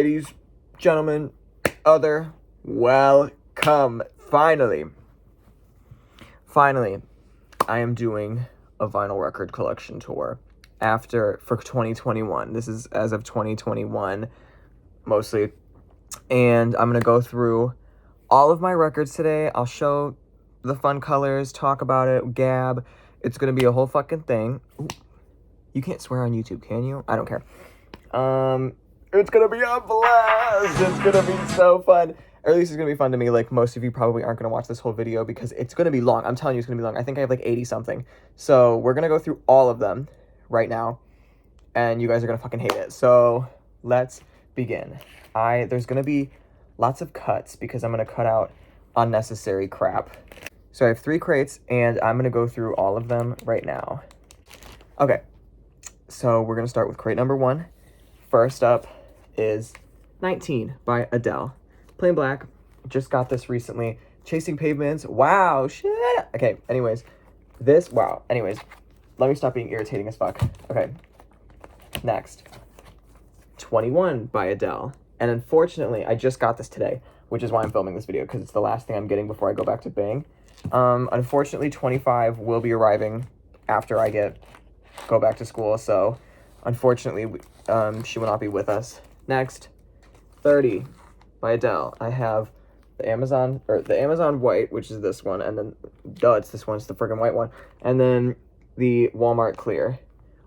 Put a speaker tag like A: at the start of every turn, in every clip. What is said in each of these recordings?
A: ladies, gentlemen, welcome. Finally, I am doing a vinyl record collection tour for 2021. This is as of 2021, mostly. And I'm going to go through all of my records today. I'll show the fun colors, talk about it, gab. It's going to be a whole fucking thing. Ooh, you can't swear on YouTube, can you? I don't care. It's going to be a blast. It's going to be so fun. Or at least it's going to be fun to me. Like, most of you probably aren't going to watch this whole video because it's going to be long. I'm telling you, it's going to be long. I think I have like 80 something. So we're going to go through all of them right now. And you guys are going to fucking hate it. So let's begin. There's going to be lots of cuts because I'm going to cut out unnecessary crap. So I have 3 crates and I'm going to go through all of them right now. Okay. So we're going to start with crate number 1. First up is 19 by Adele. Plain black. Just got this recently. Chasing Pavements. Wow, shit. Okay, anyways. Anyways, let me stop being irritating as fuck. Okay. Next. 21 by Adele. And unfortunately, I just got this today, which is why I'm filming this video, because it's the last thing I'm getting before I go back to Bing. Unfortunately, 25 will be arriving after I go back to school, so unfortunately, she will not be with us. Next, 30 by Adele. I have the Amazon white, which is this one, and then, it's this one, it's the friggin' white one, and then the Walmart clear.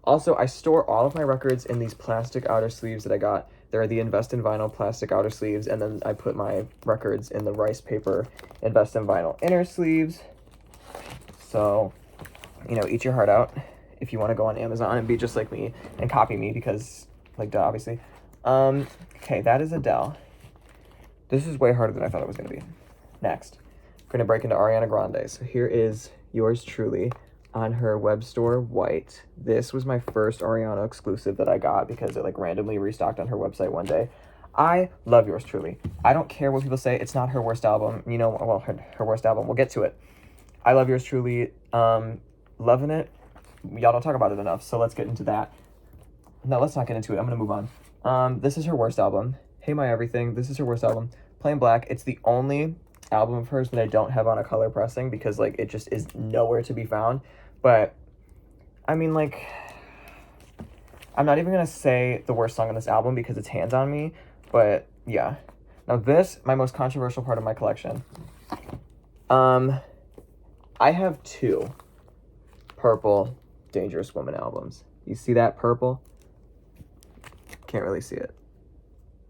A: Also, I store all of my records in these plastic outer sleeves that I got. They're the Invest in Vinyl plastic outer sleeves, and then I put my records in the rice paper Invest in Vinyl inner sleeves. So, eat your heart out if you want to go on Amazon and be just like me and copy me because, duh, obviously. Okay, that is Adele. This is way harder than I thought it was going to be. Next, we're going to break into Ariana Grande. So here is yours truly on her web store, white. This was my first Ariana exclusive that I got because it randomly restocked on her website one day. I love yours truly. I don't care what people say. It's not her worst album. Her worst album. We'll get to it. I love yours truly. Loving it. Y'all don't talk about it enough, so let's get into that. No, let's not get into it. I'm gonna move on. This is her worst album. Hey My Everything. This is her worst album. Plain black. It's the only album of hers that I don't have on a color pressing because it just is nowhere to be found. But I mean, I'm not even gonna say the worst song on this album because it's Hands on Me, but yeah. Now this, my most controversial part of my collection. I have 2 purple Dangerous Woman albums. You see that purple? Can't really see it,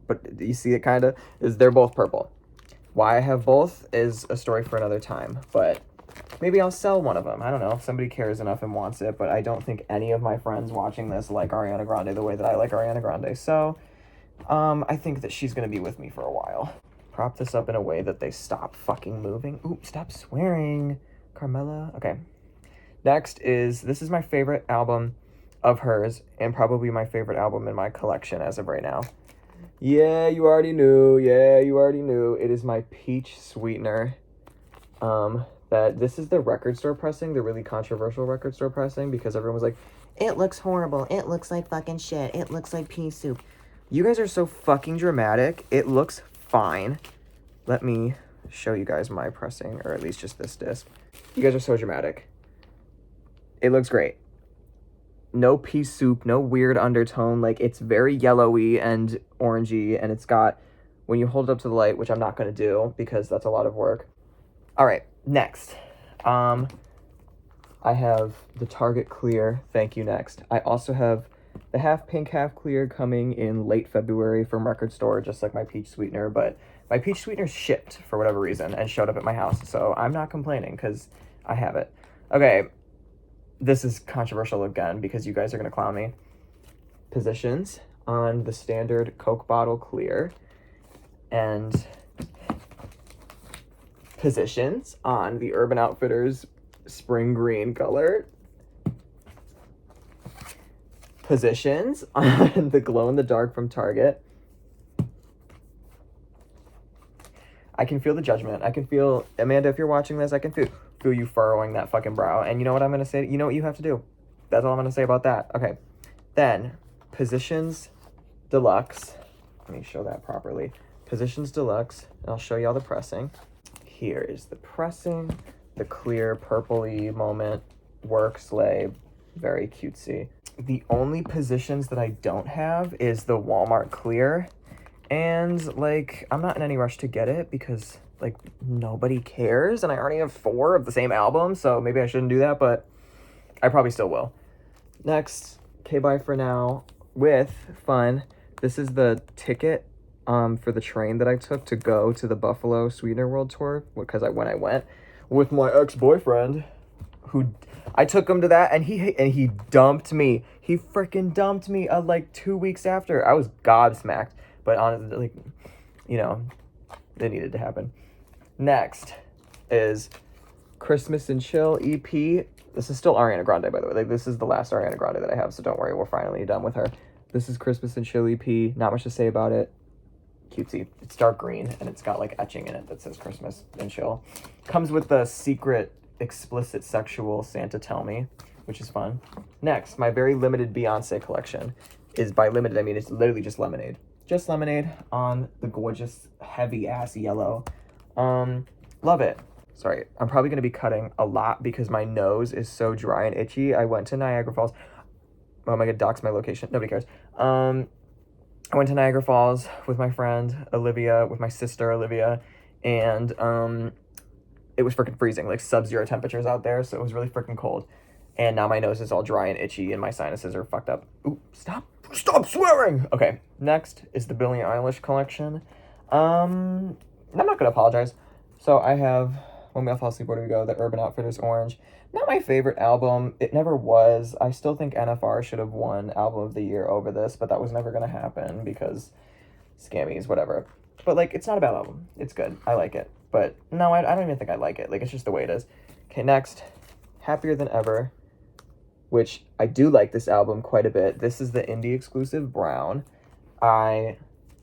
A: but you see it kind of? They're both purple. Why I have both is a story for another time, but maybe I'll sell one of them. I don't know if somebody cares enough and wants it, but I don't think any of my friends watching this like Ariana Grande the way that I like Ariana Grande. So, I think that she's going to be with me for a while. Prop this up in a way that they stop fucking moving. Ooh, stop swearing, Carmela. Okay. Next this is my favorite album of hers and probably my favorite album in my collection as of right now. Yeah, you already knew. It is my Peach Sweetener. This is the record store pressing, the really controversial record store pressing, because everyone was like, it looks horrible, it looks like fucking shit, it looks like pea soup. You guys are so fucking dramatic. It looks fine. Let me show you guys my pressing, or at least just this disc. You guys are so dramatic. It looks great. No pea soup, no weird undertone. It's very yellowy and orangey, and it's got, when you hold it up to the light, which I'm not going to do because that's a lot of work. All right, next. I have the Target Clear. Thank you, next. I also have the half pink, half clear coming in late February from Record Store, just like my Peach Sweetener, but my Peach Sweetener shipped for whatever reason and showed up at my house, so I'm not complaining because I have it. Okay. This is controversial again because you guys are going to clown me. Positions on the standard Coke bottle clear and positions on the Urban Outfitters spring green color. Positions on the glow in the dark from Target. I can feel the judgment. I can feel, Amanda, if you're watching this, I can feel you furrowing that fucking brow. And you know what I'm going to say? You know what you have to do. That's all I'm going to say about that. Okay. Then, Positions Deluxe Let me show that properly. Positions Deluxe, and I'll show you all the pressing. Here is the pressing, the clear purpley moment, work sleigh, very cutesy. The only positions that I don't have is the Walmart clear, and like I'm not in any rush to get it because like nobody cares, and I already have 4 of the same album, so maybe I shouldn't do that, but I probably still will. Next, K-Bye For Now with Fun. This is the ticket for the train that I took to go to the Buffalo Sweetener World Tour, because when I went with my ex-boyfriend, who I took him to that, and he dumped me. He freaking dumped me like 2 weeks after. I was gobsmacked, but honestly, like, you know, it needed to happen. Next is Christmas and Chill EP. This is still Ariana Grande, by the way. Like, this is the last Ariana Grande that I have, so don't worry, we're finally done with her. This is Christmas and Chill EP. Not much to say about it. Cutesy. It's dark green, and it's got like etching in it that says Christmas and Chill. Comes with the secret, explicit, sexual Santa Tell Me, which is fun. Next, my very limited Beyonce collection. Is by limited, I mean it's literally just lemonade. Just lemonade on the gorgeous, heavy-ass yellow. Love it. Sorry, I'm probably going to be cutting a lot because my nose is so dry and itchy. I went to Niagara Falls. Oh my god, dox my location. Nobody cares. I went to Niagara Falls with my friend Olivia, with my sister Olivia, and it was freaking freezing, like sub-zero temperatures out there, so it was really freaking cold. And now my nose is all dry and itchy, and my sinuses are fucked up. Ooh, stop swearing! Okay, next is the Billie Eilish collection. I'm not gonna apologize. So I have When We All Fall Asleep, Where Do We Go? The Urban Outfitters Orange. Not my favorite album. It never was. I still think NFR should have won Album of the Year over this, but that was never going to happen because scammies, whatever. But, like, it's not a bad album. It's good. I like it. But, no, I don't even think I like it. Like, it's just the way it is. Okay, next. Happier Than Ever, which I do like this album quite a bit. This is the indie exclusive Brown. I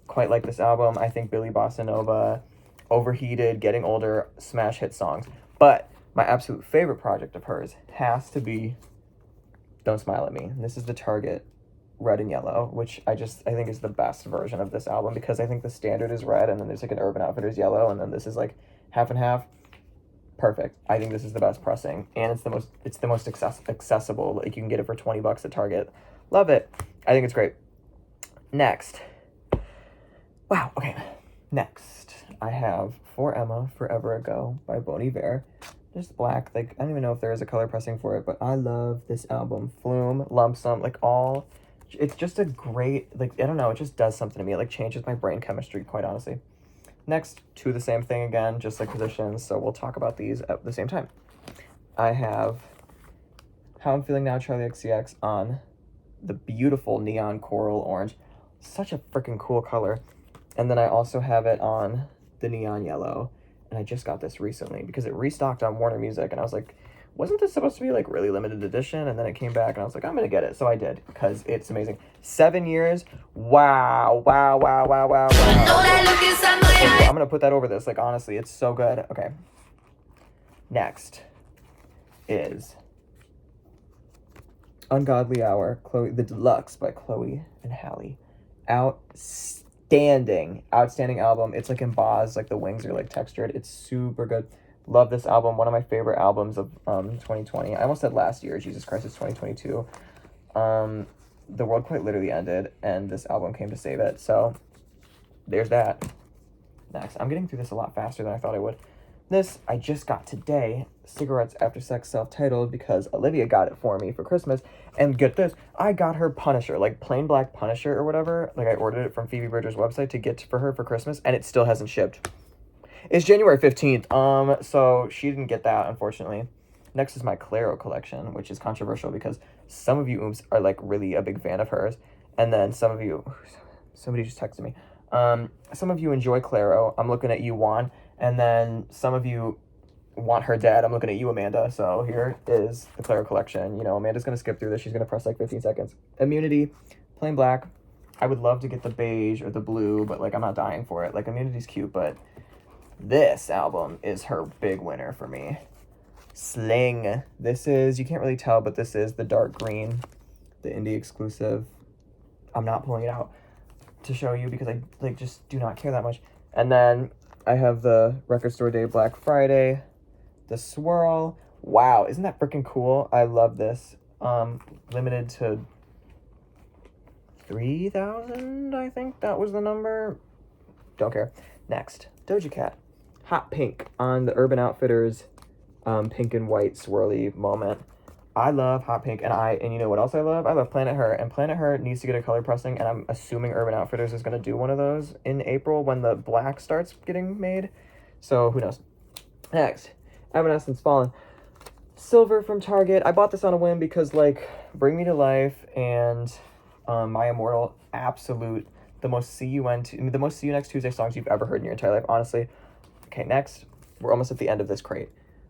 A: quite like this album. I think Billy Bossa Nova, Overheated, Getting Older, smash hit songs. But my absolute favorite project of hers has to be Don't Smile at Me. This is the Target Red and Yellow, which I think is the best version of this album because I think the standard is red and then there's like an Urban Outfitters yellow and then this is like half and half. Perfect. I think this is the best pressing and it's the most accessible. Like you can get it for $20 at Target. Love it. I think it's great. Next. Wow. Okay. Next, I have For Emma, Forever Ago by Bon Iver. Just black. Like, I don't even know if there is a color pressing for it, but I love this album. Flume, Lump Sum, like all. It's just a great, like, I don't know, it just does something to me. It, like, changes my brain chemistry, quite honestly. Next, to the same thing again, just like positions, so we'll talk about these at the same time. I have How I'm Feeling Now, Charlie XCX on the beautiful neon coral orange. Such a freaking cool color. And then I also have it on the neon yellow. And I just got this recently because it restocked on Warner Music. And I was like, wasn't this supposed to be like really limited edition? And then it came back and I was like, I'm going to get it. So I did because it's amazing. 7 years. Wow. Wow, wow, wow, wow, wow. I'm going to put that over this. Like, honestly, it's so good. Okay. Next is Ungodly Hour, Chloe, the Deluxe by Chloe and Halle. Outstanding album. It's like embossed, like the wings are like textured. It's super good. Love this album. One of my favorite albums of 2020. I almost said last year. Jesus Christ, it's 2022. The world quite literally ended, and this album came to save it. So there's that. Next, I'm getting through this a lot faster than I thought I would. This I just got today, Cigarettes After Sex, self-titled, because Olivia got it for me for Christmas. And get this, I got her Punisher, like plain black Punisher or whatever. Like I ordered it from Phoebe Bridgers' website to get for her for Christmas, and it still hasn't shipped. It's January 15th, so she didn't get that, unfortunately. Next is my Clairo collection, which is controversial because some of you ooms are like really a big fan of hers, and then some of you, somebody just texted me. Some of you enjoy Clairo. I'm looking at you, Juan. And then some of you want her dead. I'm looking at you, Amanda. So here is the Clairo collection. You know, Amanda's going to skip through this. She's going to press like 15 seconds. Immunity, plain black. I would love to get the beige or the blue, but like I'm not dying for it. Like Immunity's cute, but this album is her big winner for me. Sling. This is, you can't really tell, but this is the dark green, the indie exclusive. I'm not pulling it out. to show you because I like just do not care that much. And then I have the Record Store Day Black Friday, the swirl. Wow, isn't that freaking cool? I love this. Limited to 3,000, I think that was the number. Don't care. Next, Doja Cat. Hot pink on the Urban Outfitters pink and white swirly moment. I love hot pink, and you know what else I love? I love Planet Her, and Planet Her needs to get a color pressing, and I'm assuming Urban Outfitters is going to do one of those in April when the black starts getting made. So, who knows? Next, Evanescence Fallen. Silver from Target. I bought this on a whim because, like, Bring Me to Life and My Immortal, absolute, the most See You Next Tuesday songs you've ever heard in your entire life, honestly. Okay, next, we're almost at the end of this crate.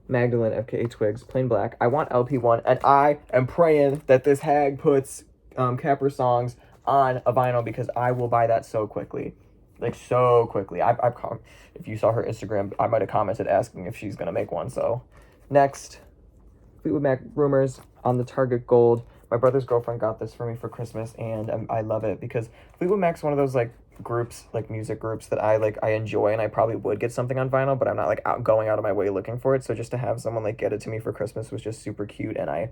A: Magdalene, FKA Twigs, Plain Black. I want LP1, and I am praying that this hag puts Capper songs on a vinyl because I will buy that so quickly. Like, so quickly. If you saw her Instagram, I might have commented asking if she's going to make one, so. Next, Fleetwood Mac Rumors on the Target Gold. My brother's girlfriend got this for me for Christmas, and I love it because Fleetwood Mac's one of those, like, groups, like music groups that I enjoy, and I probably would get something on vinyl, but I'm not like going out of my way looking for it. So just to have someone like get it to me for Christmas was just super cute, and I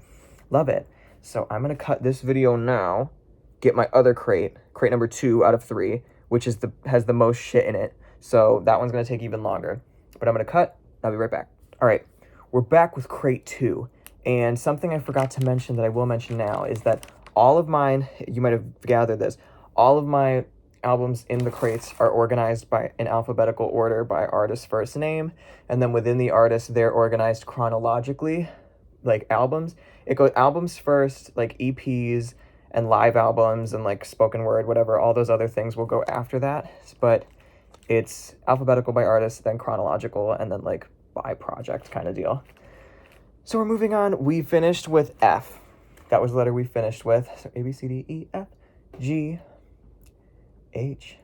A: love it. So I'm gonna cut this video now, get my other crate number 2 out of 3, which is has the most shit in it. So that one's gonna take even longer. But I'm gonna cut. I'll be right back. All right, we're back with crate 2, and something I forgot to mention that I will mention now is that all of mine, you might have gathered this, all of my albums in the crates are organized by in alphabetical order by artist's first name, and then within the artist they're organized chronologically, like albums. It goes albums first, like EPs and live albums and like spoken word, whatever, all those other things will go after that, but it's alphabetical by artist, then chronological, and then like by project kind of deal. So we're moving on. We finished with F. That was the letter we finished with. So A, B, C, D, E, F, G, H.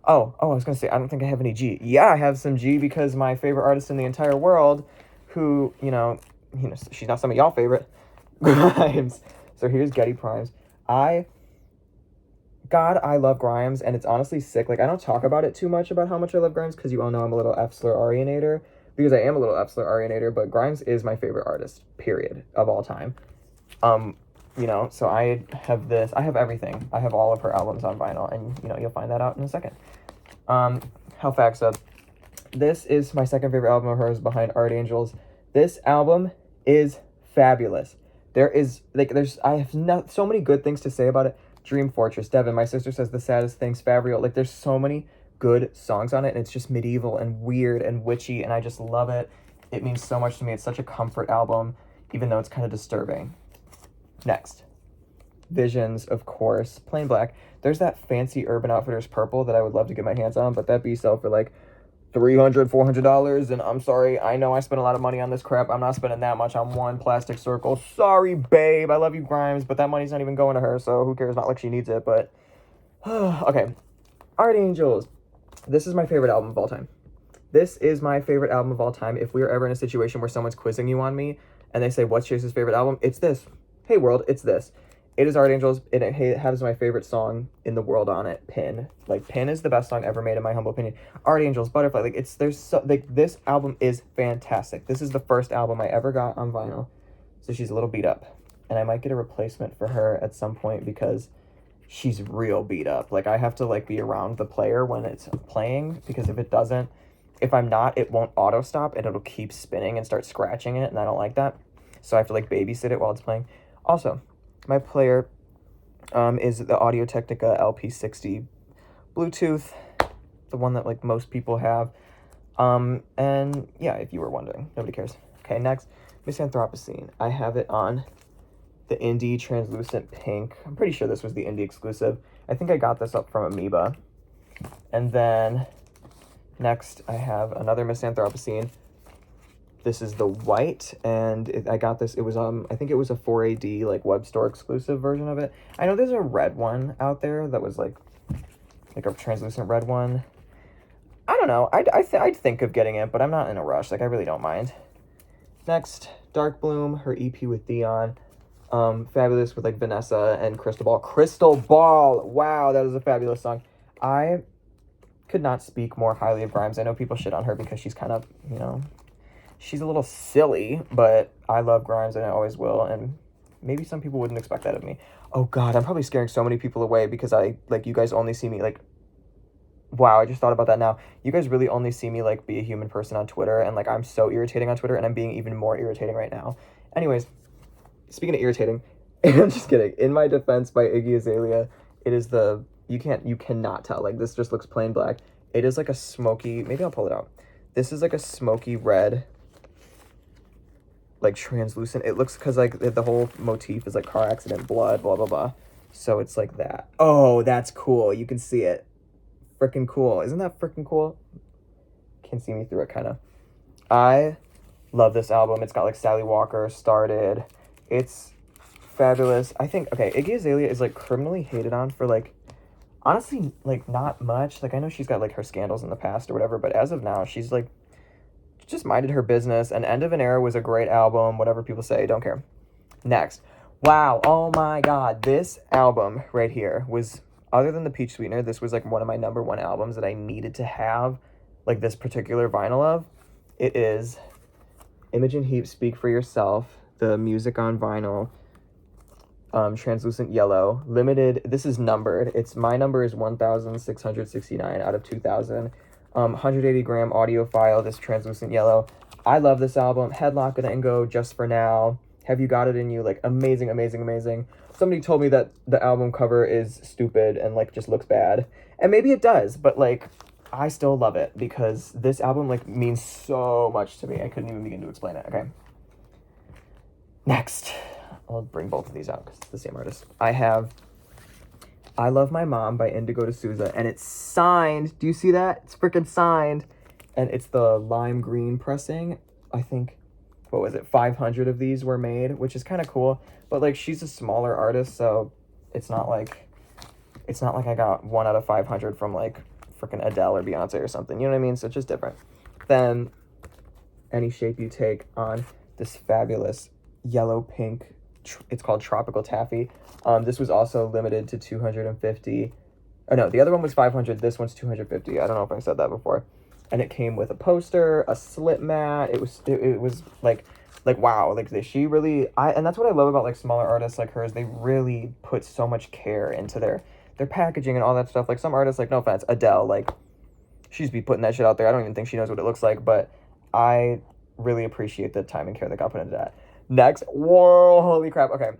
A: Oh, I was gonna say, I don't think I have any G. Yeah, I have some G because my favorite artist in the entire world, who, you know, she's not some of y'all favorite, Grimes. So here's Getty Primes. I love Grimes, and it's honestly sick. Like, I don't talk about it too much about how much I love Grimes, because you all know I'm a little F-slur Arianator, because I am a little F-slur Arianator, but Grimes is my favorite artist, period, of all time. You know, so I have this, I have everything. I have all of her albums on vinyl, and, you know, you'll find that out in a second. Halifaxa. This is my second favorite album of hers behind Art Angels. This album is fabulous. I have so many good things to say about it. Dream Fortress, Devin, My Sister Says the Saddest Things, Fabrio. Like, there's so many good songs on it, and it's just medieval and weird and witchy, and I just love it. It means so much to me. It's such a comfort album, even though it's kind of disturbing. Next, Visions, of course. Plain Black. There's that fancy Urban Outfitters purple that I would love to get my hands on, but that be sell for like $300, $400, and I'm sorry, I know I spent a lot of money on this crap. I'm not spending that much on one plastic circle. Sorry, babe. I love you, Grimes, but that money's not even going to her, so who cares? Not like she needs it, but okay. Art Angels. This is my favorite album of all time. This is my favorite album of all time. If we are ever in a situation where someone's quizzing you on me and they say, what's Chase's favorite album? It's this. Hey, world, it's this. It is Art Angels, and it has my favorite song in the world on it, Pin. Like, Pin is the best song ever made, in my humble opinion. Art Angels, Butterfly, like, this album is fantastic. This is the first album I ever got on vinyl, so she's a little beat up. And I might get a replacement for her at some point, because she's real beat up. Like, I have to, like, be around the player when it's playing, because if I'm not, it won't auto stop, and it'll keep spinning and start scratching it, and I don't like that. So I have to, like, babysit it while it's playing. Also, my player is the Audio-Technica LP60 Bluetooth, the one that, like, most people have. And, yeah, if you were wondering. Nobody cares. Okay, next, Miss Anthropocene. I have it on the Indie Translucent Pink. I'm pretty sure this was the Indie exclusive. I think I got this up from Amoeba. And then, next, I have another Miss Anthropocene. This is the white, and I got this, it was, I think it was a 4AD, like, web store exclusive version of it. I know there's a red one out there that was, like a translucent red one. I don't know, I'd think of getting it, but I'm not in a rush, like, I really don't mind. Next, Dark Bloom, her EP with Dion. Fabulous with like Vanessa and Crystal Ball. Crystal Ball! Wow, that is a fabulous song. I could not speak more highly of Grimes. I know people shit on her because she's kind of, you know, she's a little silly, but I love Grimes and I always will, and maybe some people wouldn't expect that of me. Oh god, I'm probably scaring so many people away because you guys only see me, like, wow, I just thought about that now. You guys really only see me, like, be a human person on Twitter, and, like, I'm so irritating on Twitter, and I'm being even more irritating right now. Anyways, speaking of irritating, I'm just kidding. In My Defense by Iggy Azalea, it is you cannot tell. Like, this just looks plain black. It is like a smoky, maybe I'll pull it out. This is like a smoky red, like translucent. It looks, because like the whole motif is like car accident, blood, blah, blah, blah. So it's like that. Oh, that's cool. You can see it. Freaking cool. Isn't that freaking cool? Can't see me through it, kind of. I love this album. It's got like Sally Walker, Started. It's fabulous. I think, okay, Iggy Azalea is like criminally hated on for like, honestly, like not much. Like I know she's got like her scandals in the past or whatever, but as of now, she's like just minded her business. And End of an Era was a great album, whatever people say, don't care. Next. Wow, oh my god, this album right here was, other than the Peach Sweetener, this was like one of my number one albums that I needed to have like this particular vinyl of. It is Imogen Heap, Speak for Yourself, the music on vinyl, Translucent Yellow, limited. This is numbered. My number is 1669 out of 2000. 180 gram audio file, this Translucent Yellow. I love this album. Headlock and Go, Just for Now, Have You Got It in You, like amazing, amazing, amazing. Somebody told me that the album cover is stupid and like just looks bad, and maybe it does, but like I still love it because this album like means so much to me. I couldn't even begin to explain it. Okay. Next, I'll bring both of these out because it's the same artist. I have I Love My Mom by Indigo D'Souza, and it's signed. Do you see that? It's freaking signed. And it's the lime green pressing. I think, what was it, 500 of these were made, which is kind of cool. But, like, she's a smaller artist, so it's not like I got 1 out of 500 from, like, freaking Adele or Beyonce or something. You know what I mean? So it's just different. Then, Any Shape You Take on this fabulous yellow-pink, it's called Tropical Taffy. This was also limited to 250. Oh no, the other one was 500. This one's 250. I don't know if I said that before. And it came with a poster, a slip mat. It was like wow. Like she really, and that's what I love about like smaller artists like hers. They really put so much care into their packaging and all that stuff. Like some artists, like no offense, Adele, like she's be putting that shit out there. I don't even think she knows what it looks like, but I really appreciate the time and care that got put into that. Next, whoa, holy crap. Okay.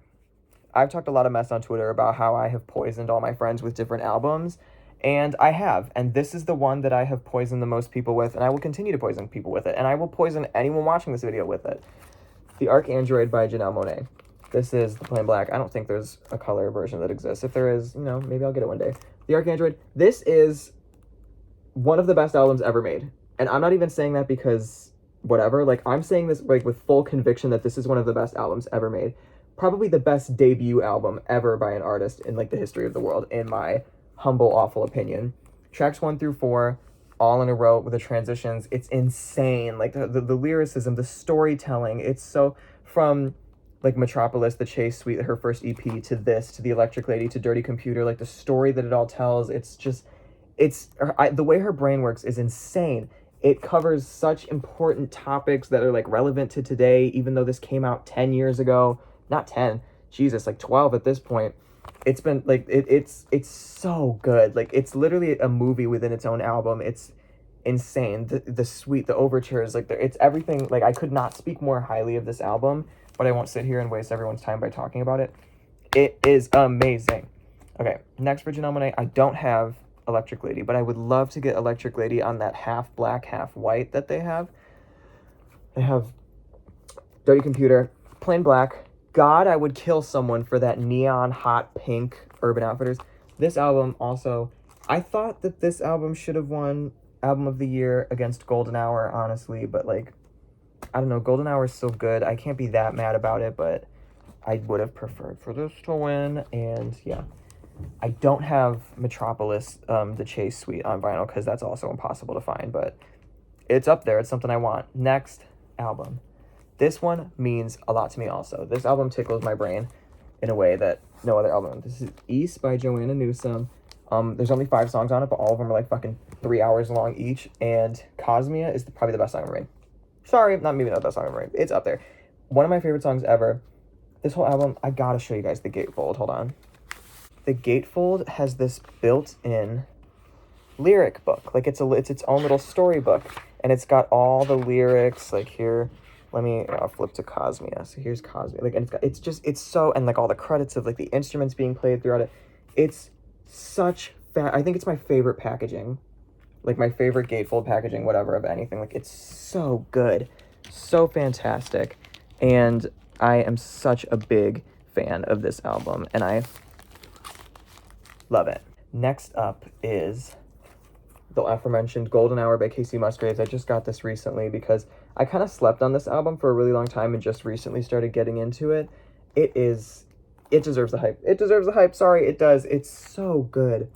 A: I've talked a lot of mess on Twitter about how I have poisoned all my friends with different albums, and I have, and this is the one that I have poisoned the most people with, and I will continue to poison people with it, and I will poison anyone watching this video with it. The ArchAndroid by Janelle Monáe. This is the plain black. I don't think there's a color version that exists. If there is, you know, maybe I'll get it one day. The ArchAndroid. This is one of the best albums ever made, and I'm not even saying that because whatever. Like, I'm saying this like with full conviction that this is one of the best albums ever made. Probably the best debut album ever by an artist in like the history of the world, in my humble, awful opinion. Tracks 1 through 4, all in a row with the transitions. It's insane. Like the lyricism, the storytelling. It's so, from like Metropolis, the Chase Suite, her first EP, to this, to The Electric Lady, to Dirty Computer, like the story that it all tells. It's just, the way her brain works is insane. It covers such important topics that are like relevant to today, even though this came out 10 years ago. Not 10, Jesus, like 12 at this point. It's been like it's so good. Like it's literally a movie within its own album. It's insane. The suite, the overtures, like it's everything. Like I could not speak more highly of this album, but I won't sit here and waste everyone's time by talking about it. It is amazing. Okay, next for Janelle Monáe, I don't have Electric Lady, but I would love to get Electric Lady on that half black, half white that they have. They have Dirty Computer, plain black. God, I would kill someone for that neon hot pink Urban Outfitters. This album also, I thought that this album should have won Album of the Year against Golden Hour, honestly, but like, I don't know, Golden Hour is so good. I can't be that mad about it, but I would have preferred for this to win, and yeah. I don't have Metropolis, the Chase Suite on vinyl, because that's also impossible to find, but it's up there. It's something I want. Next album. This one means a lot to me also. This album tickles my brain in a way that no other album. This is East by Joanna Newsom. There's only 5 songs on it, but all of them are like fucking 3 hours long each. And Cosmia is probably the best song ever made. Sorry, not the best song ever made. It's up there. One of my favorite songs ever. This whole album, I gotta show you guys the gatefold. Hold on. The gatefold has this built-in lyric book. Like it's its own little storybook, and it's got all the lyrics. Like here, I'll flip to Cosmia. So here's Cosmia. Like, and it's so, and like all the credits of like the instruments being played throughout it. It's such I think it's my favorite packaging, like my favorite gatefold packaging, whatever, of anything. Like it's so good, so fantastic, and I am such a big fan of this album, and I love it. Next up is the aforementioned Golden Hour by Casey Musgraves. I just got this recently because I kind of slept on this album for a really long time and just recently started getting into it. It deserves the hype. It deserves the hype. Sorry, it does. It's so good.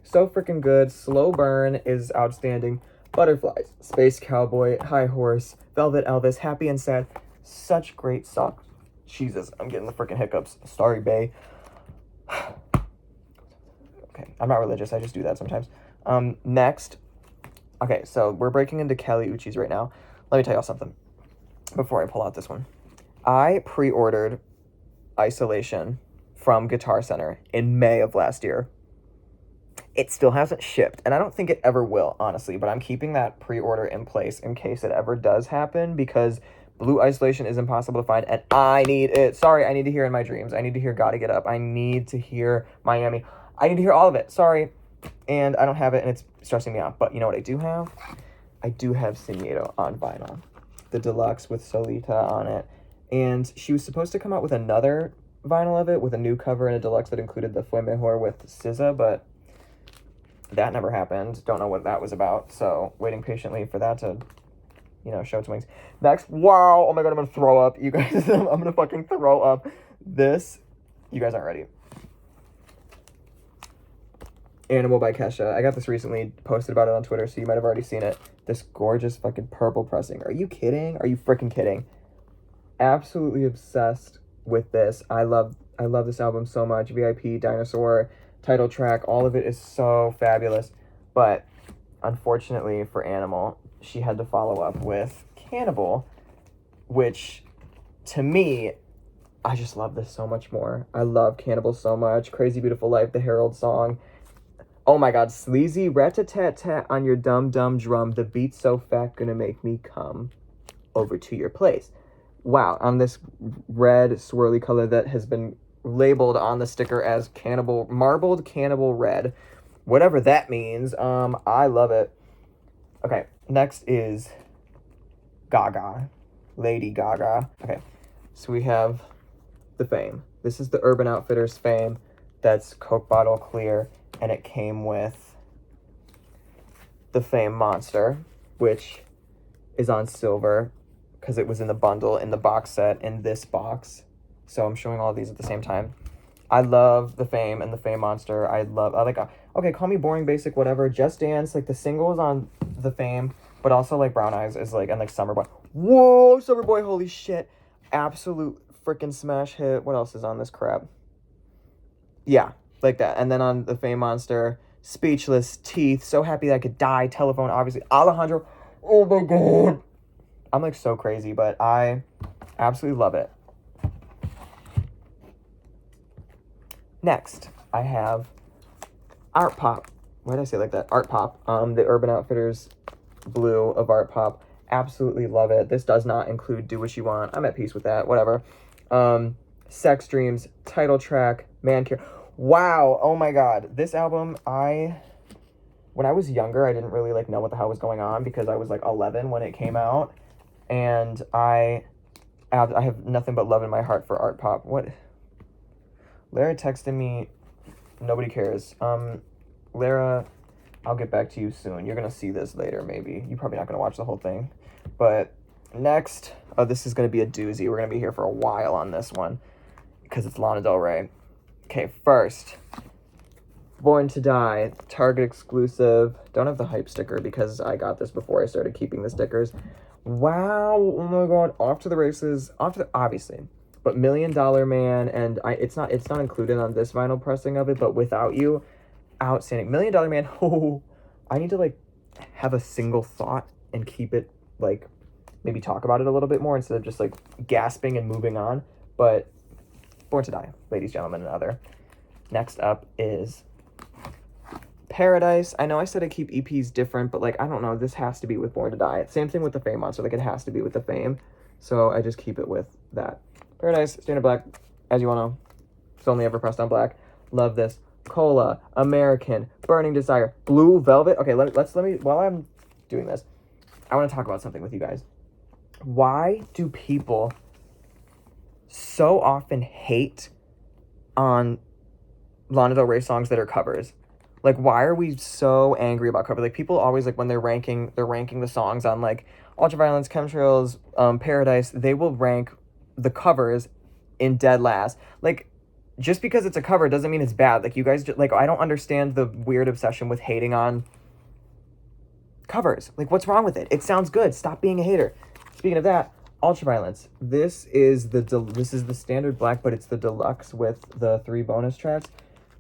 A: So freaking good. Slow Burn is outstanding. Butterflies, Space Cowboy, High Horse, Velvet Elvis, Happy and Sad. Such great songs. Jesus, I'm getting the freaking hiccups. Sorry, bae. Okay, I'm not religious. I just do that sometimes. Next. Okay, so we're breaking into Kali Uchis right now. Let me tell y'all something before I pull out this one. I pre-ordered Isolation from Guitar Center in May of last year. It still hasn't shipped, and I don't think it ever will, honestly, but I'm keeping that pre-order in place in case it ever does happen, because Blue Isolation is impossible to find, and I need it. Sorry, I need to hear In My Dreams. I need to hear Gotta Get Up. I need to hear Miami. I need to hear all of it. Sorry. And I don't have it, and it's stressing me out. But you know what I do have? I do have Sin Miedo on vinyl. The deluxe with Solita on it. And she was supposed to come out with another vinyl of it with a new cover and a deluxe that included the Fue Mejor with SZA, but that never happened. Don't know what that was about. So waiting patiently for that to, show its wings. Next, wow, oh my god, I'm gonna throw up. You guys, I'm gonna fucking throw up. This, you guys aren't ready. Animal by Kesha. I got this recently, posted about it on Twitter, so you might have already seen it. This gorgeous fucking purple pressing. Are you kidding? Are you freaking kidding? Absolutely obsessed with this. I love this album so much. VIP, Dinosaur, title track, all of it is so fabulous. But unfortunately for Animal, she had to follow up with Cannibal, which to me, I just love this so much more. I love Cannibal so much. Crazy Beautiful Life, the Herald song. Oh my god, sleazy rat-a-tat-tat on your dumb drum. The beat's so fat, gonna make me come over to your place. Wow, on this red swirly color that has been labeled on the sticker as Cannibal, marbled Cannibal Red. Whatever that means. I love it. Okay, next is Gaga. Lady Gaga. Okay, so we have the Fame. This is the Urban Outfitters Fame. That's Coke bottle clear. And it came with the Fame Monster, which is on silver because it was in the bundle, in the box set, in this box. So I'm showing all these at the same time. I love the Fame and the Fame Monster. Okay, call me boring, basic, whatever. Just Dance, like the singles on the Fame, but also like Brown Eyes is like, and like Summer Boy. Whoa, Summer Boy, holy shit. Absolute freaking smash hit. What else is on this crap? Yeah. Like that. And then on the Fame Monster, Speechless, Teeth, So Happy That I Could Die, Telephone, obviously, Alejandro. Oh my god. I'm like so crazy, but I absolutely love it. Next, I have Art Pop. Why did I say it like that? Art Pop. The Urban Outfitters Blue of Art Pop. Absolutely love it. This does not include Do What You Want. I'm at peace with that. Whatever. Sex Dreams, title track, Man Care. Wow, oh my god. This album, when I was younger, I didn't really know what the hell was going on because I was 11 when it came out. And I have nothing but love in my heart for Art Pop. What? Lara texted me, nobody cares. Lara, I'll get back to you soon. You're gonna see this later, maybe. You're probably not gonna watch the whole thing. But next, this is gonna be a doozy. We're gonna be here for a while on this one because it's Lana Del Rey. Okay, first, Born to Die, Target exclusive. Don't have the hype sticker because I got this before I started keeping the stickers. Wow, oh my god, off to the races, obviously. But Million Dollar Man, and it's not included on this vinyl pressing of it, but Without You, outstanding. Million Dollar Man, oh, I need to like have a single thought and keep it like maybe talk about it a little bit more instead of just like gasping and moving on. But Born to Die, ladies, gentlemen, and other. Next up is Paradise. I know I said I keep EPs different, but like I don't know, this has to be with Born to Die. Same thing with the Fame Monster, like it has to be with the Fame. So I just keep it with that. Paradise, Standard Black, as you all know, it's only ever pressed on black. Love this. Cola, American, Burning Desire, Blue Velvet. Okay, let me while I'm doing this, I want to talk about something with you guys. Why do people so often hate on Lana Del Rey songs that are covers? Like, why are we so angry about cover? Like, people always, like, when they're ranking the songs on, like, Ultraviolence, Chemtrails, Paradise, they will rank the covers in dead last. Like, just because it's a cover doesn't mean it's bad. Like, you guys, like, I don't understand the weird obsession with hating on covers. Like, what's wrong with it? It sounds good. Stop being a hater. Speaking of that, Ultraviolence. This is the Standard Black, but it's the deluxe with the 3 bonus tracks.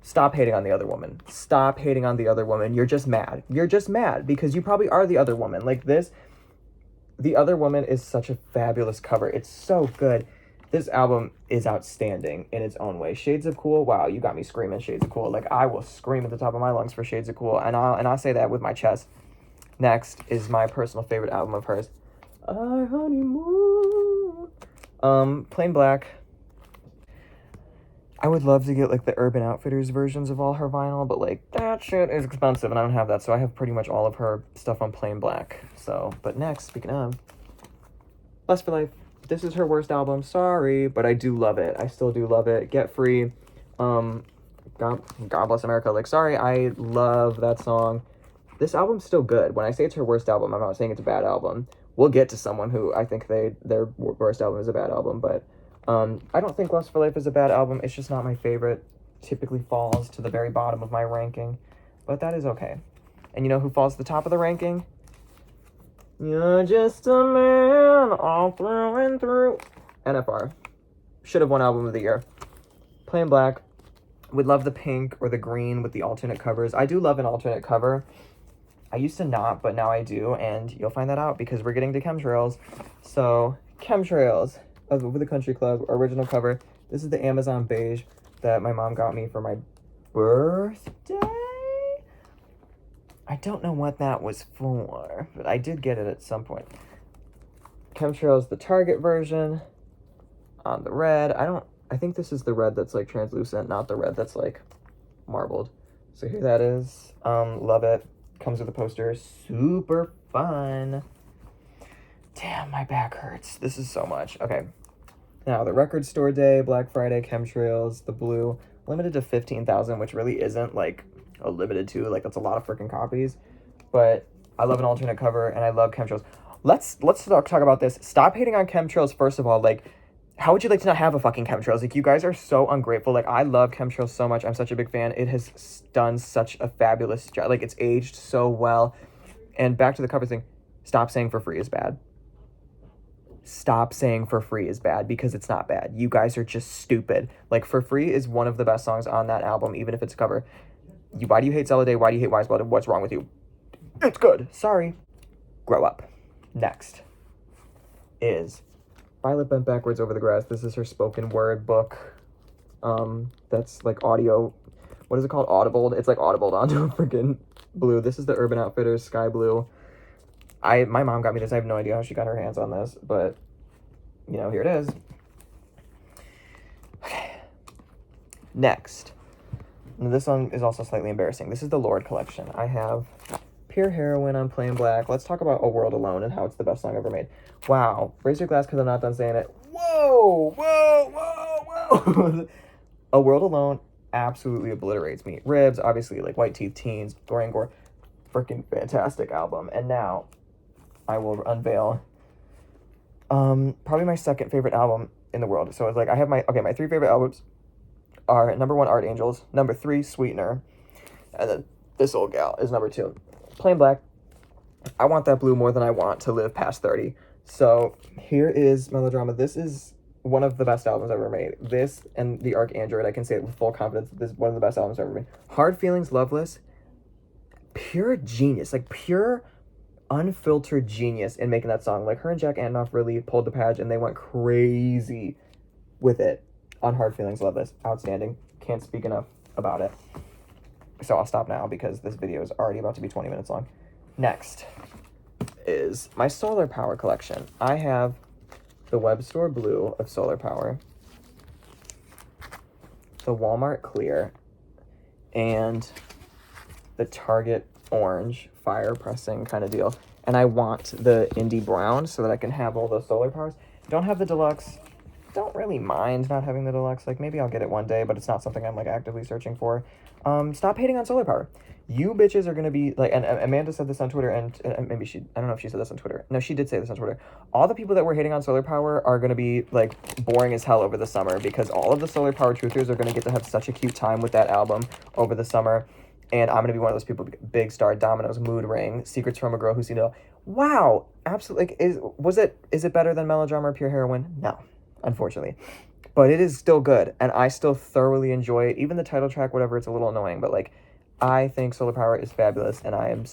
A: Stop hating on the other woman. Stop hating on the other woman. You're just mad. You're just mad because you probably are the other woman. Like this, The Other Woman is such a fabulous cover. It's so good. This album is outstanding in its own way. Shades of Cool. Wow, you got me screaming Shades of Cool. Like I will scream at the top of my lungs for Shades of Cool, and I say that with my chest. Next is my personal favorite album of hers, Our Honeymoon. Plain Black. I would love to get, like, the Urban Outfitters versions of all her vinyl, but, like, that shit is expensive, and I don't have that, so I have pretty much all of her stuff on Plain Black. So, but next, speaking of, Lust for Life. This is her worst album, sorry, but I do love it. I still do love it. Get Free. God Bless America. Like, sorry, I love that song. This album's still good. When I say it's her worst album, I'm not saying it's a bad album. We'll get to someone who I think their worst album is a bad album, but I don't think Lust for Life is a bad album. It's just not my favorite. Typically falls to the very bottom of my ranking, but that is okay. And you know who falls to the top of the ranking? You're just a man all through and through. NFR. Should have won Album of the Year. Plain Black. Would love the pink or the green with the alternate covers. I do love an alternate cover. I used to not, but now I do, and you'll find that out because we're getting to Chemtrails. So, Chemtrails. Over the Country Club, original cover. This is the Amazon beige that my mom got me for my birthday. I don't know what that was for, but I did get it at some point. Chemtrails, the Target version. On the red. I think this is the red that's like translucent, not the red that's like marbled. So here that is. Love it. Comes with a poster. Super fun. Damn, my back hurts. This is so much. Okay. Now, the Record Store Day, Black Friday, Chemtrails, the blue, limited to 15,000, which really isn't, like, a limited to. Like, that's a lot of freaking copies. But I love an alternate cover, and I love Chemtrails. Let's talk about this. Stop hating on Chemtrails, first of all. Like, how would you like to not have a fucking Chemtrails? Like, you guys are so ungrateful. Like, I love Chemtrails so much. I'm such a big fan. It has done such a fabulous job. Like, it's aged so well. And back to the cover thing. Stop saying For Free is bad. Stop saying For Free is bad because it's not bad. You guys are just stupid. Like, For Free is one of the best songs on that album, even if it's a cover. Why do you hate Zella Day? Why do you hate Wise Blood? What's wrong with you? It's good. Sorry. Grow up. Next is Violet Bent Backwards Over the Grass. This is her spoken word book. That's like audio. What is it called? Audible. It's like Audible onto a freaking blue. This is the Urban Outfitters Sky Blue. My mom got me this. I have no idea how she got her hands on this, but, you know, here it is. Okay. Next. This one is also slightly embarrassing. This is the Lorde collection. I have Pure Heroine on Plain Black. Let's talk about A World Alone and how it's the best song ever made. Wow. Raise your glass because I'm not done saying it. Whoa! Whoa! Whoa! Whoa! A World Alone absolutely obliterates me. Ribs, obviously, like White Teeth Teens, Dorian Gore. Freaking fantastic album. And now I will unveil probably my second favorite album in the world. So it's like I have my 3 favorite albums are number 1 Art Angels, number 3 Sweetener, and then this old gal is number 2. Plain Black. I want that blue more than I want to live past 30. So here is Melodrama. This is one of the best albums ever made. This and The ArchAndroid, I can say it with full confidence. This is one of the best albums ever made. Hard Feelings, Loveless, pure genius, like pure unfiltered genius in making that song. Like her and Jack Antonoff really pulled the page and they went crazy with it on Hard Feelings, Loveless. Outstanding. Can't speak enough about it. So I'll stop now because this video is already about to be 20 minutes long. Next is my Solar Power collection. I have the Web Store Blue of Solar Power, the Walmart Clear, and the Target Orange fire pressing kind of deal. And I want the Indie Brown so that I can have all those Solar Powers. Don't have the deluxe. Don't really mind not having the deluxe. Like, maybe I'll get it one day, but it's not something I'm, like, actively searching for. Stop hating on Solar Power. You bitches are going to be, like, and Amanda said this on Twitter, and maybe she, I don't know if she said this on Twitter. No, she did say this on Twitter. All the people that were hating on Solar Power are going to be, like, boring as hell over the summer because all of the Solar Power truthers are going to get to have such a cute time with that album over the summer. And I'm going to be one of those people, Big Star, Dominoes, Mood Ring, Secrets from a Girl Who's Seen It All. Wow, absolutely. Like, is it better than Melodrama or Pure Heroine? No, unfortunately. But it is still good, and I still thoroughly enjoy it. Even the title track, whatever, it's a little annoying, but, like, I think Solar Power is fabulous, and I'm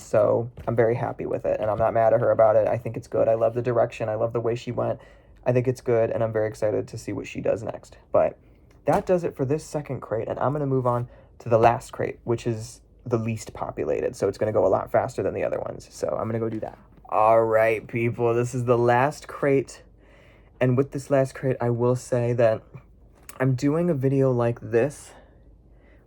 A: very happy with it, and I'm not mad at her about it. I think it's good. I love the direction. I love the way she went. I think it's good, and I'm very excited to see what she does next. But that does it for this second crate, and I'm going to move on to the last crate, which is the least populated, so it's going to go a lot faster than the other ones. So I'm going to go do that. All right, people, this is the last crate. And with this last crate, I will say that I'm doing a video like this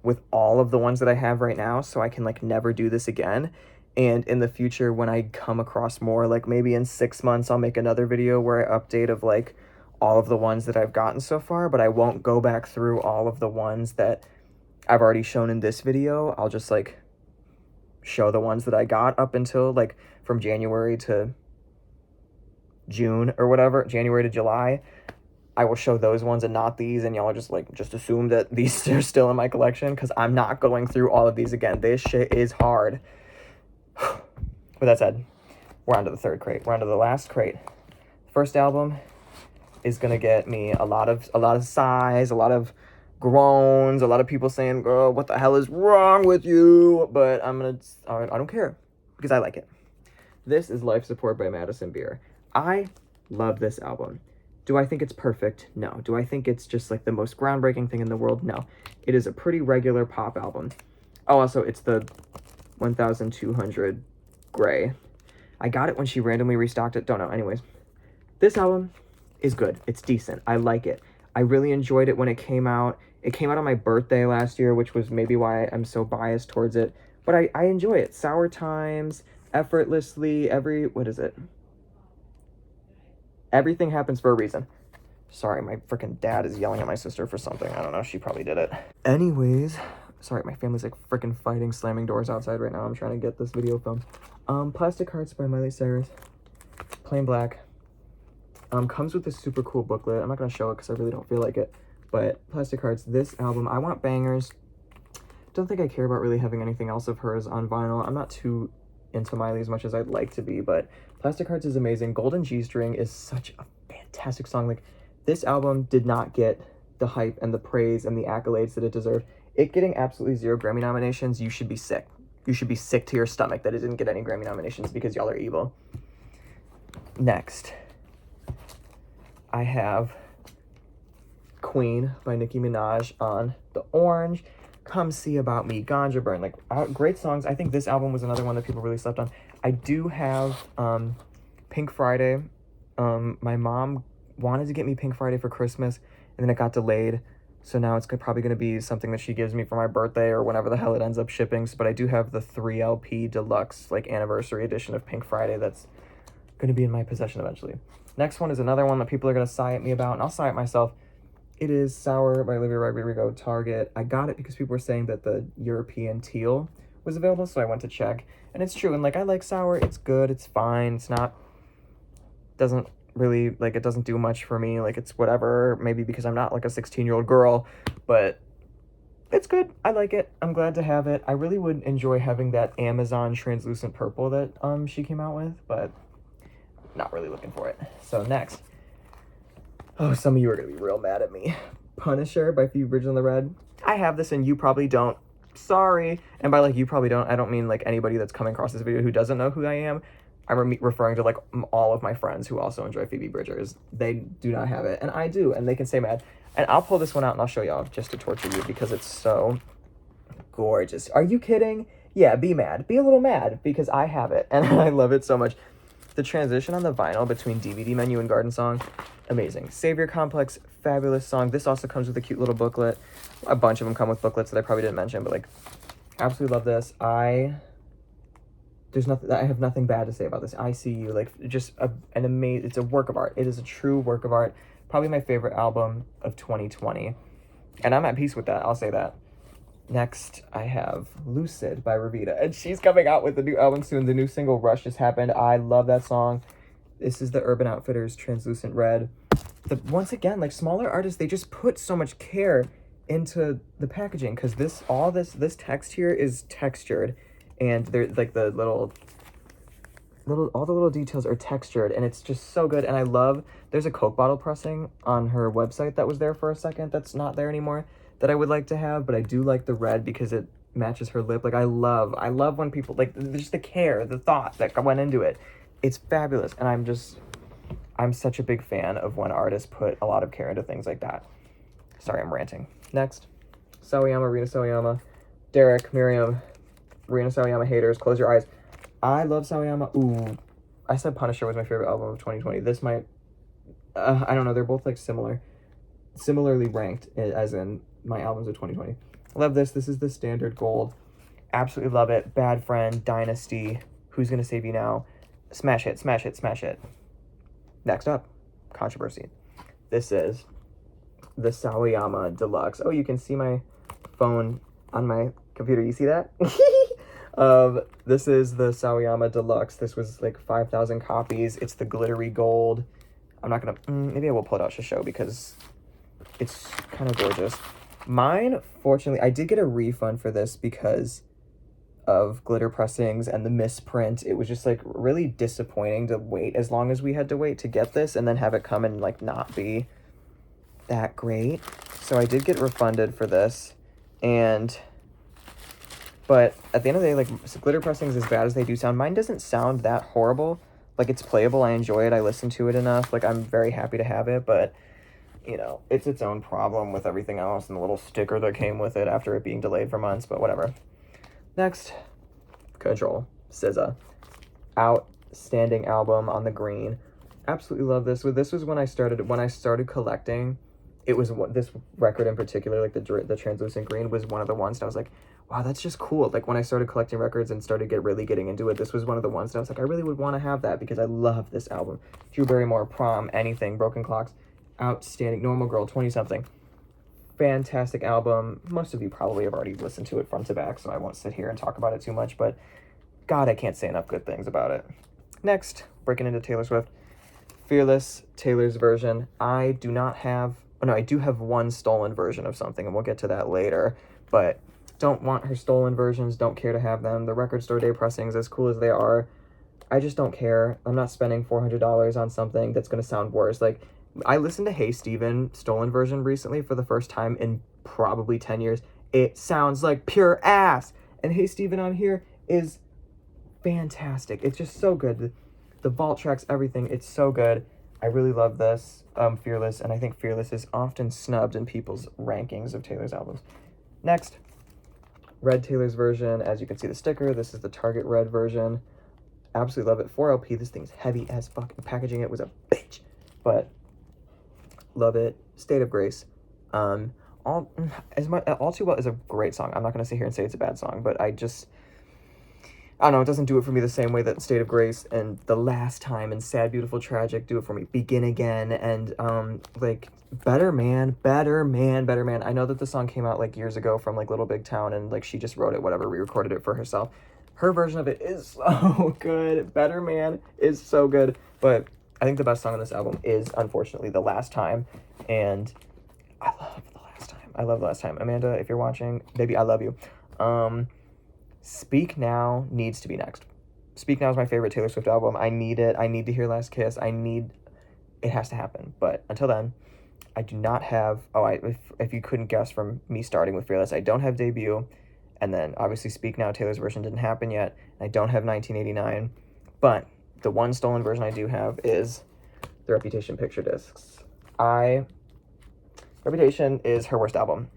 A: with all of the ones that I have right now, so I can, like, never do this again. And in the future, when I come across more, like, maybe in 6 months, I'll make another video where I update of, like, all of the ones that I've gotten so far, but I won't go back through all of the ones that I've already shown in this video. I'll just, like, show the ones that I got up until, like, from January to June or whatever, January to July. I will show those ones and not these, and y'all just, like, just assume that these are still in my collection, because I'm not going through all of these again. This shit is hard. With that said, we're on to the third crate. We're on to the last crate. First album is gonna get me a lot of sighs, a lot of groans, a lot of people saying, girl, what the hell is wrong with you? But I don't care, because I like it. This is Life Support by Madison Beer. I love this album. Do I think it's perfect? No. Do I think it's just, like, the most groundbreaking thing in the world? No. It is a pretty regular pop album. Oh, also, it's the 1200 Gray. I got it when she randomly restocked it. Don't know. Anyways, this album is good. It's decent. I like it. I really enjoyed it when it came out. It came out on my birthday last year, which was maybe why I'm so biased towards it. But I enjoy it. Sour Times, Effortlessly, what is it? Everything Happens for a Reason. Sorry, my freaking dad is yelling at my sister for something. I don't know. She probably did it. Anyways, sorry, my family's, like, freaking fighting, slamming doors outside right now. I'm trying to get this video filmed. Plastic Hearts by Miley Cyrus. Plain Black. Comes with this super cool booklet. I'm not going to show it because I really don't feel like it. But Plastic Hearts, this album, I want bangers. Don't think I care about really having anything else of hers on vinyl. I'm not too into Miley as much as I'd like to be, but Plastic Hearts is amazing. Golden G-String is such a fantastic song. Like, this album did not get the hype and the praise and the accolades that it deserved. It getting absolutely 0 Grammy nominations, you should be sick. You should be sick to your stomach that it didn't get any Grammy nominations because y'all are evil. Next, I have Queen by Nicki Minaj on the orange. Come See About Me, Ganja Burn, like, great songs. I think this album was another one that people really slept on. I do have Pink Friday. My mom wanted to get me Pink Friday for Christmas, and then it got delayed. So now it's probably going to be something that she gives me for my birthday or whenever the hell it ends up shipping. But I do have the 3LP deluxe, like, anniversary edition of Pink Friday that's going to be in my possession eventually. Next one is another one that people are going to sigh at me about, and I'll sigh at myself. It is Sour by Olivia Rodrigo, Target. I got it because people were saying that the European teal was available, so I went to check. And it's true, and, like, I like Sour. It's good, it's fine. It's not, doesn't really, like, it doesn't do much for me. Like, it's whatever, maybe because I'm not, like, a 16-year-old girl, but it's good. I like it. I'm glad to have it. I really would enjoy having that Amazon translucent purple that she came out with, but not really looking for it. So next, oh, some of you are gonna be real mad at me. Punisher by Phoebe Bridgers and the Red. I have this and you probably don't. Sorry. And by like you probably don't, I don't mean like anybody that's coming across this video who doesn't know who I am. I'm referring to like all of my friends who also enjoy Phoebe Bridgers. They do not have it, and I do, and they can stay mad. And I'll pull this one out and I'll show y'all just to torture you because it's so gorgeous. Are you kidding? Yeah, be mad. Be a little mad because I have it and I love it so much. The transition on the vinyl between DVD Menu and Garden Song, amazing. Savior Complex, fabulous song. This also comes with a cute little booklet. A bunch of them come with booklets that I probably didn't mention, but like, absolutely love this. I have nothing bad to say about this. I See You, like, just an amazing, it's a work of art. It is a true work of art. Probably my favorite album of 2020. And I'm at peace with that, I'll say that. Next, I have Lucid by Revita. And she's coming out with a new album soon. The new single, Rush, just happened. I love that song. This is the Urban Outfitters Translucent Red. Once again, like, smaller artists, they just put so much care into the packaging. Because this text here is textured. And they're, like, all the little details are textured. And it's just so good. And I love, there's a Coke bottle pressing on her website that was there for a second. That's not there anymore. That I would like to have, but I do like the red because it matches her lip. Like, I love when people, like, just the care, the thought that went into it. It's fabulous, and I'm such a big fan of when artists put a lot of care into things like that. Sorry, I'm ranting. Next, Sawayama, Rina Sawayama, Derek, Miriam, Rina Sawayama haters, close your eyes. I love Sawayama. Ooh, I said Punisher was my favorite album of 2020. This might, I don't know, they're both, like, similarly ranked, as in my albums of 2020. I love this. This is the standard gold. Absolutely love it. Bad Friend, Dynasty, Who's Gonna Save You Now? Smash hit, smash hit, smash hit. Next up, Controversy. This is the Sawayama Deluxe. Oh, you can see my phone on my computer. You see that? This is the Sawayama Deluxe. This was like 5,000 copies. It's the glittery gold. I'm not gonna, maybe I will pull it out to show because it's kind of gorgeous. Mine, fortunately, I did get a refund for this because of glitter pressings and the misprint. It was just like really disappointing to wait as long as we had to wait to get this and then have it come and like not be that great. So I did get refunded for this, but at the end of the day, like, glitter pressings, as bad as they do sound, mine doesn't sound that horrible. Like, it's playable, I enjoy it, I listen to it enough, like, I'm very happy to have it, but you know, it's its own problem with everything else and the little sticker that came with it after it being delayed for months, but whatever. Next, Control, SZA. Outstanding album on the green. Absolutely love this. This was when I started collecting. It was this record in particular, like the translucent green, was one of the ones that I was like, wow, that's just cool. Like, when I started collecting records and started really getting into it, this was one of the ones that I was like, I really would want to have that because I love this album. Drew Barrymore, Prom, Anything, Broken Clocks. Outstanding. Normal Girl, 20-something. Fantastic album. Most of you probably have already listened to it front to back, so I won't sit here and talk about it too much, but God, I can't say enough good things about it. Next, breaking into Taylor Swift. Fearless, Taylor's version. I do have one stolen version of something, and we'll get to that later, but don't want her stolen versions, don't care to have them. The Record Store Day pressings, as cool as they are, I just don't care. I'm not spending $400 on something that's going to sound worse. Like, I listened to Hey Steven stolen version recently for the first time in probably 10 years. It sounds like pure ass. And Hey Steven on here is fantastic. It's just so good. The vault tracks, everything, it's so good. I really love this, Fearless, and I think Fearless is often snubbed in people's rankings of Taylor's albums. Next, Red, Taylor's version. As you can see the sticker, this is the Target Red version. Absolutely love it. 4LP, this thing's heavy as fuck. Packaging it was a bitch, but love it. State of Grace. All Too Well is a great song. I'm not going to sit here and say it's a bad song, but I don't know, it doesn't do it for me the same way that State of Grace and The Last Time and Sad, Beautiful, Tragic do it for me. Begin Again and, like, Better Man. I know that the song came out, like, years ago from, like, Little Big Town, and, like, she just wrote it, whatever, re-recorded it for herself. Her version of it is so good. Better Man is so good, but I think the best song on this album is, unfortunately, The Last Time, and I love The Last Time. Amanda, if you're watching, baby, I love you. Speak Now needs to be next. Speak Now is my favorite Taylor Swift album. I need it. I need to hear Last Kiss. It has to happen. But until then, I do not have, if you couldn't guess from me starting with Fearless, I don't have Debut, and then obviously Speak Now, Taylor's version didn't happen yet, and I don't have 1989, but the one stolen version I do have is the Reputation picture discs. Reputation is her worst album,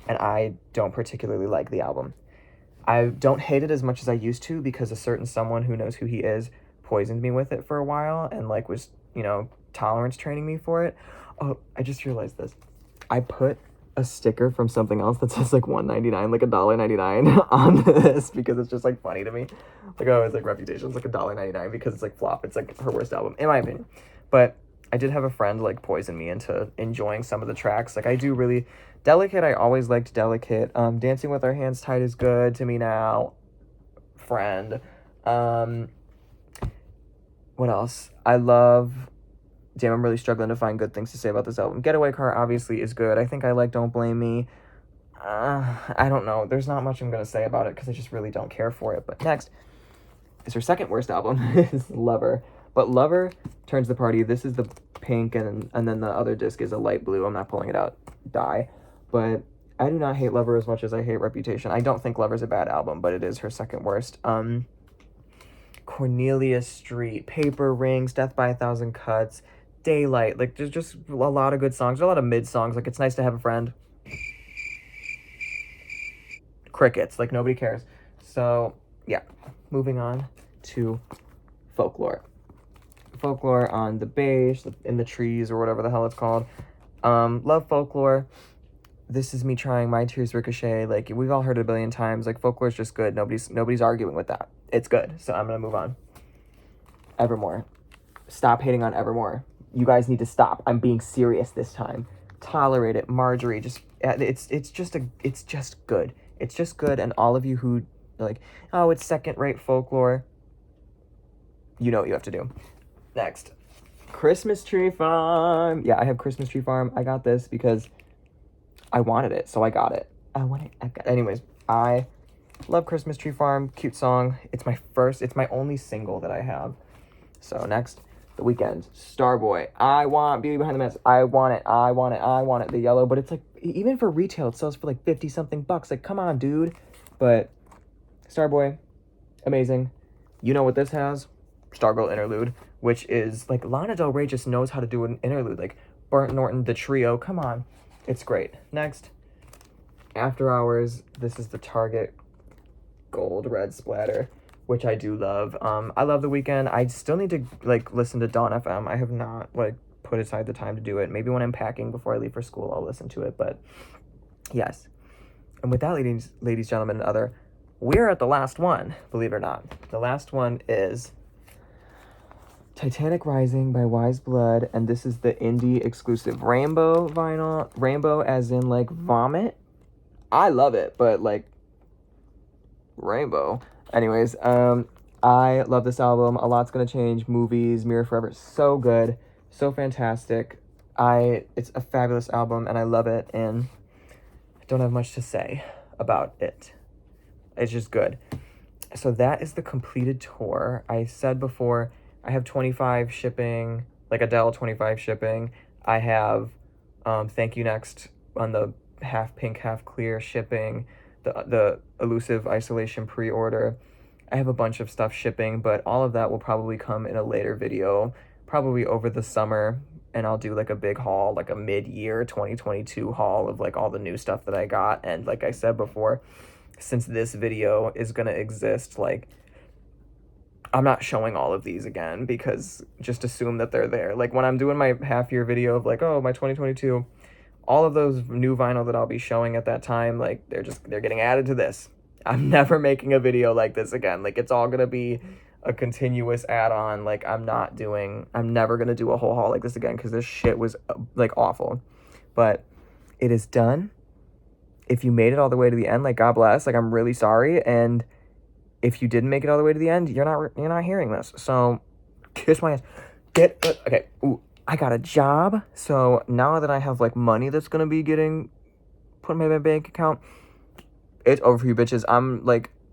A: and I don't particularly like the album. I don't hate it as much as I used to because a certain someone who knows who he is poisoned me with it for a while and like was, tolerance training me for it. Oh, I just realized this. I put a sticker from something else that says like $1.99, like $1.99 on this because it's just like funny to me. Like, oh, it's like Reputation, it's like $1.99 because it's like flop. It's like her worst album, in my opinion. But I did have a friend like poison me into enjoying some of the tracks. Like I do really Delicate, I always liked Delicate. Dancing with Our Hands Tied is good to me now. Friend. What else? Damn, I'm really struggling to find good things to say about this album. Getaway Car obviously is good. I think I like Don't Blame Me. I don't know. There's not much I'm going to say about it because I just really don't care for it. But next is her second worst album, is Lover. But Lover turns the party. This is the pink, and then the other disc is a light blue. I'm not pulling it out. Die. But I do not hate Lover as much as I hate Reputation. I don't think Lover's a bad album, but it is her second worst. Cornelia Street, Paper Rings, Death by a Thousand Cuts, Daylight. Like, there's just a lot of good songs. There's a lot of mid songs. Like, It's Nice to Have a Friend. Crickets. Like, nobody cares. So, yeah. Moving on to Folklore. Folklore on the bass, in the trees, or whatever the hell it's called. Love Folklore. This is me trying My Tears Ricochet. Like, we've all heard it a billion times. Like, Folklore's just good. Nobody's arguing with that. It's good. So I'm gonna move on. Evermore. Stop hating on Evermore. You guys need to stop. I'm being serious this time. Tolerate It. Marjorie. It's just good. It's just good. And all of you who like, oh, it's second-rate Folklore, you know what you have to do. Next. Christmas Tree Farm. Yeah, I have Christmas Tree Farm. I got this because I wanted it, so I got it. Anyways, I love Christmas Tree Farm. Cute song. It's my only single that I have. So next, The Weeknd. Starboy. I want Beauty Behind the Mask. I want it. The yellow, but it's like, even for retail, it sells for like 50-something bucks. Like, come on, dude. But Starboy, amazing. You know what this has? Stargirl interlude, which is like Lana Del Rey just knows how to do an interlude. Like Burnt Norton, the trio. Come on. It's great. Next, After Hours. This is the Target gold red splatter, which I do love. I love The Weeknd. I still need to like listen to Dawn FM. I have not like put aside the time to do it. Maybe when I'm packing before I leave for school, I'll listen to it. But yes. And with that, ladies, gentlemen, and other, we're at the last one, believe it or not. The last one is Titanic Rising by Wise Blood, and this is the indie exclusive rainbow vinyl. Rainbow as in like vomit. I love it, but like rainbow. Anyways, I love this album. A Lot's Gonna Change, Movies, Mirror Forever, so good, so fantastic. It's a fabulous album, and I love it, and I don't have much to say about it. It's just good. So that is the completed tour. I said before, I have 25 shipping, like Adele 25 shipping. I have Thank You Next on the half pink, half clear shipping, the Elusive Isolation pre-order. I have a bunch of stuff shipping, but all of that will probably come in a later video, probably over the summer, and I'll do like a big haul, like a mid-year 2022 haul of like all the new stuff that I got. And like I said before, since this video is gonna exist, like, I'm not showing all of these again because just assume that they're there. Like when I'm doing my half-year video of like, oh, my 2022, all of those new vinyl that I'll be showing at that time, like they're getting added to this. I'm never making a video like this again. Like it's all gonna be a continuous add-on. Like I'm never gonna do a whole haul like this again because this shit was like awful. But it is done. If you made it all the way to the end, like God bless. Like I'm really sorry. And if you didn't make it all the way to the end, you're not hearing this. So kiss my ass. Okay. Ooh, I got a job. So now that I have like money that's gonna be getting put in my bank account, it's over for you bitches.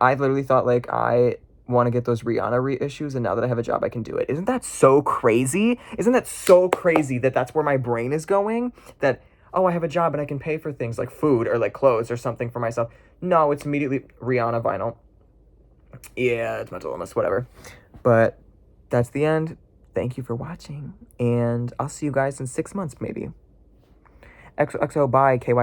A: I literally thought like I want to get those Rihanna reissues, and now that I have a job, I can do it. Isn't that so crazy? Isn't that so crazy that that's where my brain is going? That, oh, I have a job and I can pay for things like food or like clothes or something for myself. No, it's immediately Rihanna vinyl. Yeah, it's mental illness, whatever. But that's the end. Thank you for watching, and I'll see you guys in 6 months, maybe. XOXO, bye, KY.